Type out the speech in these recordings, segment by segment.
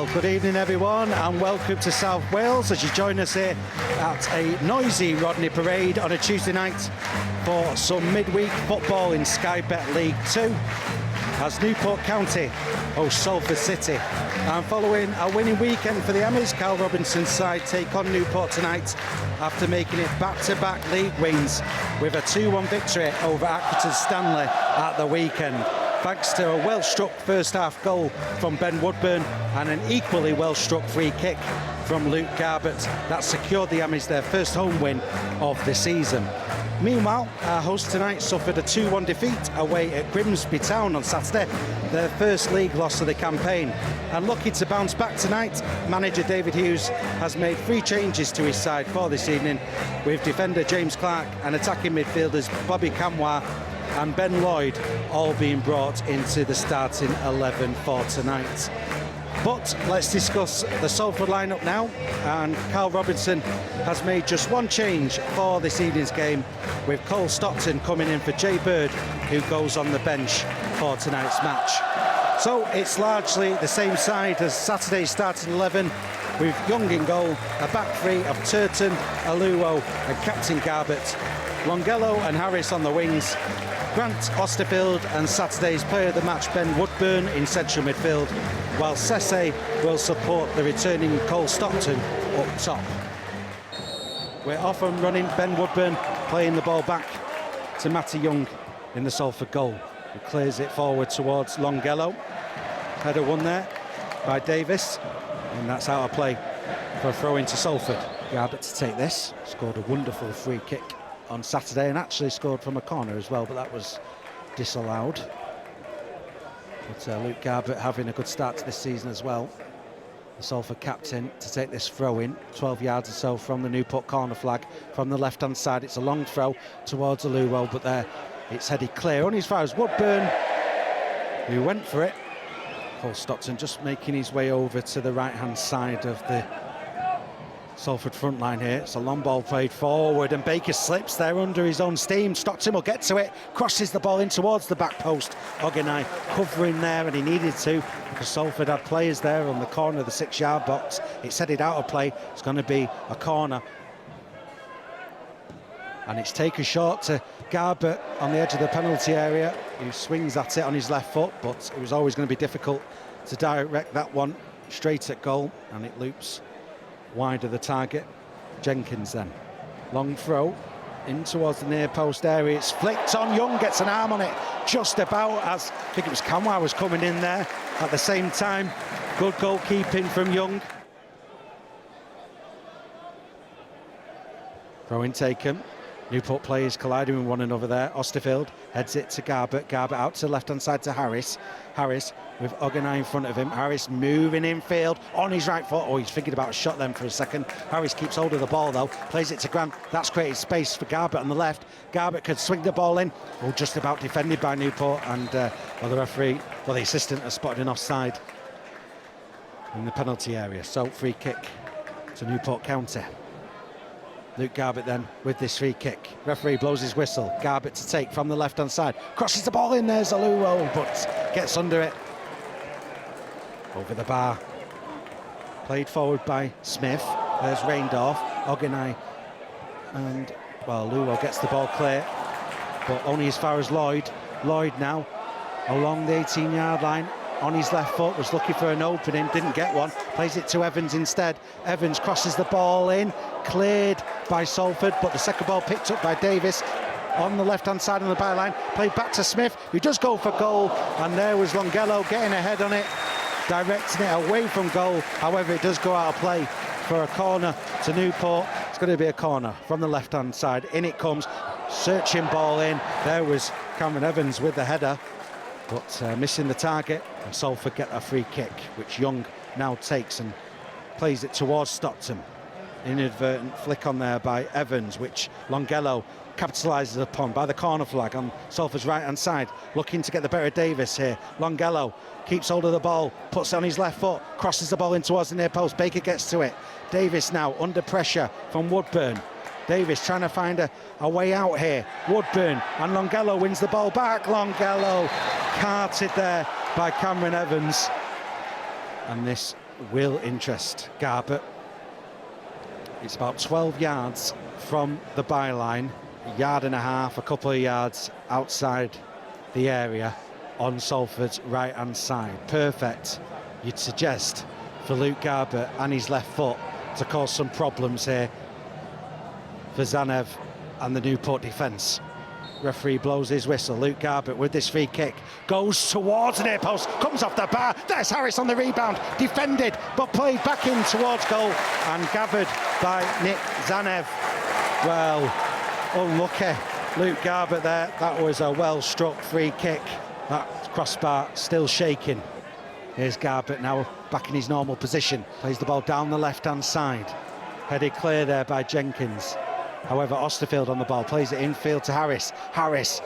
Well, good evening everyone and welcome to South Wales as you join us here at a noisy Rodney Parade on a Tuesday night for some midweek football in Sky Bet League 2 as Newport County host Salford City. And following a winning weekend for the Emmys, Carl Robinson's side take on Newport tonight after making it back-to-back league wins with a 2-1 victory over Accrington Stanley at the weekend, thanks to a well-struck first-half goal from Ben Woodburn and an equally well-struck free kick from Luke Garbutt that secured the Emmys their first home win of the season. Meanwhile, our hosts tonight suffered a 2-1 defeat away at Grimsby Town on Saturday, their first league loss of the campaign. And lucky to bounce back tonight, manager David Hughes has made 3 changes to his side for this evening, with defender James Clark and attacking midfielders Bobby Camwa and Ben Lloyd all being brought into the starting 11 for tonight. But let's discuss the Salford lineup now, and Carl Robinson has made just one change for this evening's game, with Cole Stockton coming in for Jay Bird, who goes on the bench for tonight's match. So it's largely the same side as Saturday's starting 11, with Young in goal, a back three of Turton, OLUWO and Captain Garbutt, Longello and Harris on the wings, Grant Osterfield and Saturday's player of the match Ben Woodburn in central midfield, while Sese will support the returning Cole Stockton up top. We're off and running. Ben Woodburn playing the ball back to Matty Young in the Salford goal. He clears it forward towards Longello. Header won there by Davis, and that's out of play for a throw into Salford. Garbutt to take this, scored a wonderful free kick on Saturday and actually scored from a corner as well, but that was disallowed. But Luke Garbutt having a good start to this season as well. The Salford captain to take this throw in, 12 yards or so from the Newport corner flag. From the left-hand side, it's a long throw towards OLUWO, but there it's headed clear. Only as far as Woodburn, who went for it. Cole Stockton just making his way over to the right-hand side of the Salford front line here. It's a long ball played forward and Baker slips there under his own steam. Stockton will get to it, crosses the ball in towards the back post. Oganai covering there, and he needed to because Salford had players there on the corner of the 6-yard box. It's headed out of play. It's going to be a corner. And it's taken short to Garbutt on the edge of the penalty area, who swings at it on his left foot, but it was always going to be difficult to direct that one straight at goal, and it loops wide of the target. Jenkins then, long throw in towards the near post area. It's flicked on. Young gets an arm on it just about as I think it was Camwa was coming in there at the same time. Good goalkeeping from Young. Throw in taken. Newport players colliding with one another there. Osterfield heads it to Garbutt. Garbutt out to the left-hand side to Harris. Harris with Oganai in front of him. Harris moving infield on his right foot. Oh, he's thinking about a shot then for a second. Harris keeps hold of the ball though. Plays it to Grant. That's created space for Garbutt on the left. Garbutt could swing the ball in. Oh, just about defended by Newport, and the referee, well, the assistant has spotted an offside in the penalty area. So free kick to Newport County. Luke Garbutt then with this free kick. Referee blows his whistle. Garbutt to take from the left-hand side. Crosses the ball in, there's OLUWO, but gets under it. Over the bar. Played forward by Smith. There's Reindorf, Oganai, and, well, OLUWO gets the ball clear, but only as far as Lloyd. Lloyd now along the 18-yard line. On his left foot, was looking for an opening, didn't get one, plays it to Evans instead. Evans crosses the ball in, cleared by Salford, but the second ball picked up by Davis on the left-hand side on the byline, played back to Smith, who does go for goal, and there was Longello getting ahead on it, directing it away from goal. However, it does go out of play for a corner to Newport. It's going to be a corner from the left-hand side. In it comes, searching ball in. There was Cameron Evans with the header, but missing the target, and Salford get a free kick, which Young now takes and plays it towards Stockton. Inadvertent flick on there by Evans, which Longello capitalises upon by the corner flag on Salford's right-hand side, looking to get the better of Davis here. Longello keeps hold of the ball, puts it on his left foot, crosses the ball in towards the near post. Baker gets to it. Davis now under pressure from Woodburn. Davis trying to find a way out here. Woodburn, and Longello wins the ball back. Longello carted there by Cameron Evans. And this will interest Garbutt. It's about 12 yards from the byline, a yard and a half, a couple of yards outside the area on Salford's right-hand side. Perfect, you'd suggest, for Luke Garbutt and his left foot to cause some problems here for Zanev and the Newport defence. Referee blows his whistle. Luke Garbutt with this free kick goes towards the near post, comes off the bar. There's Harris on the rebound, defended but played back in towards goal and gathered by Nick Zanev. Well, unlucky Luke Garbutt there. That was a well struck free kick. That crossbar still shaking. Here's Garbutt now back in his normal position, plays the ball down the left hand side, headed clear there by Jenkins. However, Osterfield on the ball, plays it infield to Harris. Harris,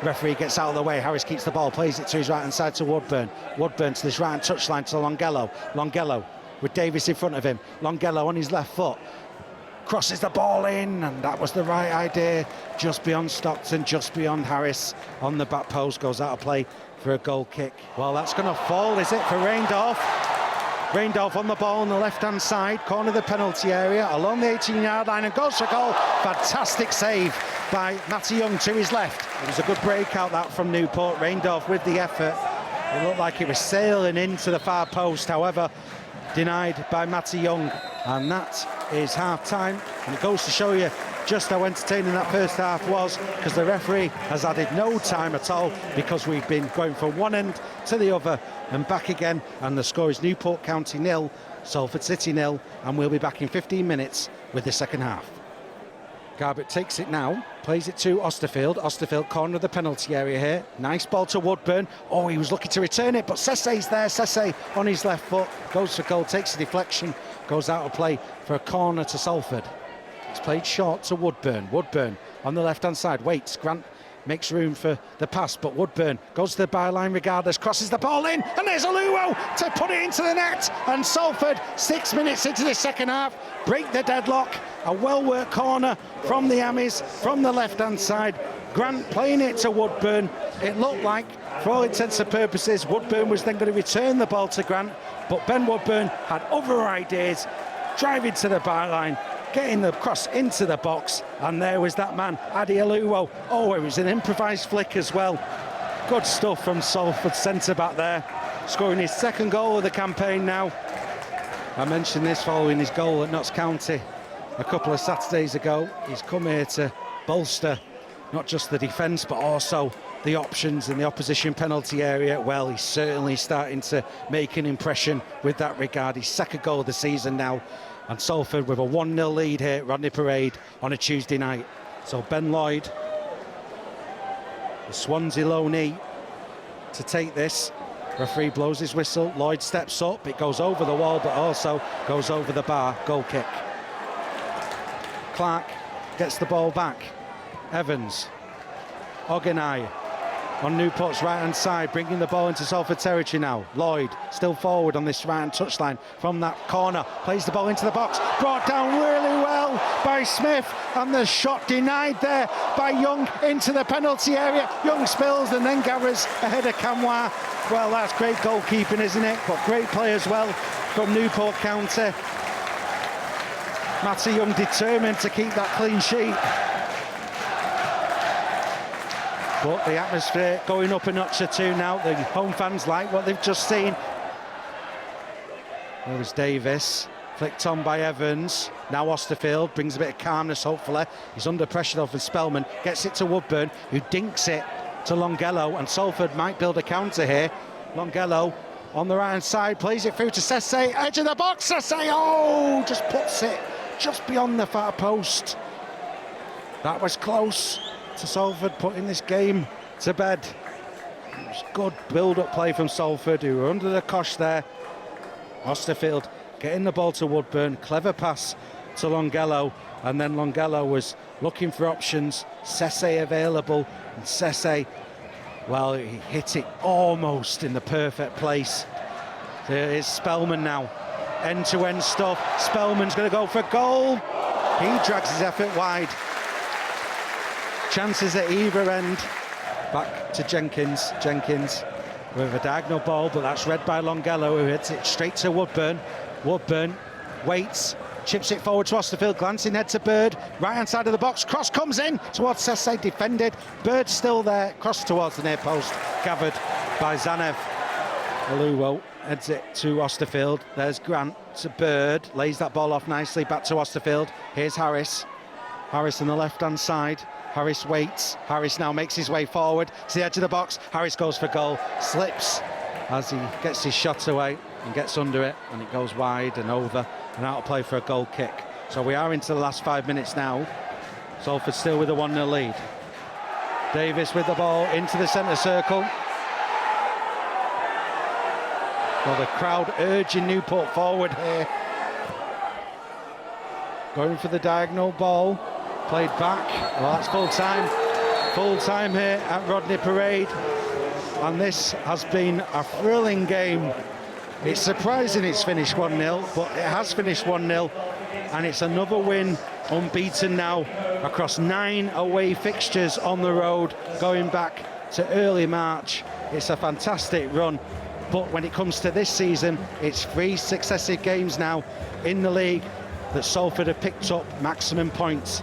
referee gets out of the way. Harris keeps the ball, plays it to his right-hand side to Woodburn. Woodburn to this right-hand touchline to Longello. Longello with Davis in front of him. Longello on his left foot. Crosses the ball in, and that was the right idea. Just beyond Stockton, just beyond Harris. On the back post, goes out of play for a goal kick. Well, that's going to fall, is it, for Reindorf? Reindorf on the ball on the left-hand side, corner of the penalty area, along the 18-yard line, and goes for goal. Fantastic save by Matty Young to his left. It was a good breakout, that, from Newport. Reindorf with the effort. It looked like it was sailing into the far post, however, denied by Matty Young. And that is half-time. And it goes to show you just how entertaining that first half was, because the referee has added no time at all, because we've been going from one end to the other and back again, and the score is Newport County 0, Salford City 0, and we'll be back in 15 minutes with the second half. Garbutt takes it now, plays it to Osterfield. Osterfield, corner of the penalty area here. Nice ball to Woodburn. Oh, he was looking to return it, but Sesse's there. Sesse on his left foot, goes for goal, takes a deflection, goes out of play for a corner to Salford. It's played short to Woodburn. Woodburn on the left-hand side, waits. Grant makes room for the pass, but Woodburn goes to the byline regardless, crosses the ball in, and there's OLUWO to put it into the net. And Salford, 6 minutes into the second half, break the deadlock. A well-worked corner from the Amis, from the left-hand side. Grant playing it to Woodburn. It looked like, for all intents and purposes, Woodburn was then going to return the ball to Grant, but Ben Woodburn had other ideas, driving to the byline, getting the cross into the box, and there was that man, Adi OLUWO. Oh, it was an improvised flick as well. Good stuff from Salford centre-back there, scoring his second goal of the campaign now. I mentioned this following his goal at Notts County a couple of Saturdays ago. He's come here to bolster not just the defence, but also the options in the opposition penalty area. Well, he's certainly starting to make an impression with that regard. His second goal of the season now, and Salford with a 1-0 lead here at Rodney Parade on a Tuesday night. So Ben Lloyd, the Swansea loanee, to take this. Referee blows his whistle. Lloyd steps up. It goes over the wall, but also goes over the bar. Goal kick. Clark gets the ball back. Evans. Oganai on Newport's right-hand side, bringing the ball into Salford territory now. Lloyd still forward on this right-hand touchline from that corner, plays the ball into the box, brought down really well by Smith, and the shot denied there by Young into the penalty area. Young spills and then gathers ahead of Camwa. Well, that's great goalkeeping, isn't it? But great play as well from Newport County. Matty Young determined to keep that clean sheet. But the atmosphere going up a notch or two now. The home fans like what they've just seen. There's Davis, flicked on by Evans. Now Osterfield brings a bit of calmness, hopefully. He's under pressure though from Spellman. Gets it to Woodburn, who dinks it to Longello, and Salford might build a counter here. Longello on the right-hand side, plays it through to Sesse, edge of the box. Sesse, oh, just puts it just beyond the far post. That was close to Salford putting this game to bed. It was good build-up play from Salford, who were under the cosh there. Osterfield getting the ball to Woodburn, clever pass to Longello, and then Longello was looking for options. Sesse available, and Sesse, well, he hit it almost in the perfect place. There is Spellman now, end-to-end stuff. Spellman's going to go for goal. He drags his effort wide. Chances at either end. Back to Jenkins. Jenkins with a diagonal ball, but that's read by Longello, who hits it straight to Woodburn. Woodburn waits, chips it forward to Osterfield, glancing head to Bird, right hand side of the box, cross comes in towards Sesse, defended, Bird still there, cross towards the near post, gathered by Zanev. OLUWO heads it to Osterfield, there's Grant to Bird, lays that ball off nicely, back to Osterfield, here's Harris on the left hand side, Harris waits, Harris now makes his way forward to the edge of the box, Harris goes for goal, slips as he gets his shot away and gets under it, and it goes wide and over and out of play for a goal kick. So we are into the last 5 minutes now. Salford still with a 1-0 lead. Davis with the ball into the centre circle. Well, the crowd urging Newport forward here. Going for the diagonal ball, played back. Well, that's full time. Full time here at Rodney Parade. And this has been a thrilling game. It's surprising it's finished 1-0, but it has finished 1-0, and it's another win, unbeaten now, across 9 away fixtures on the road, going back to early March. It's a fantastic run, but when it comes to this season, it's 3 successive games now in the league that Salford have picked up maximum points.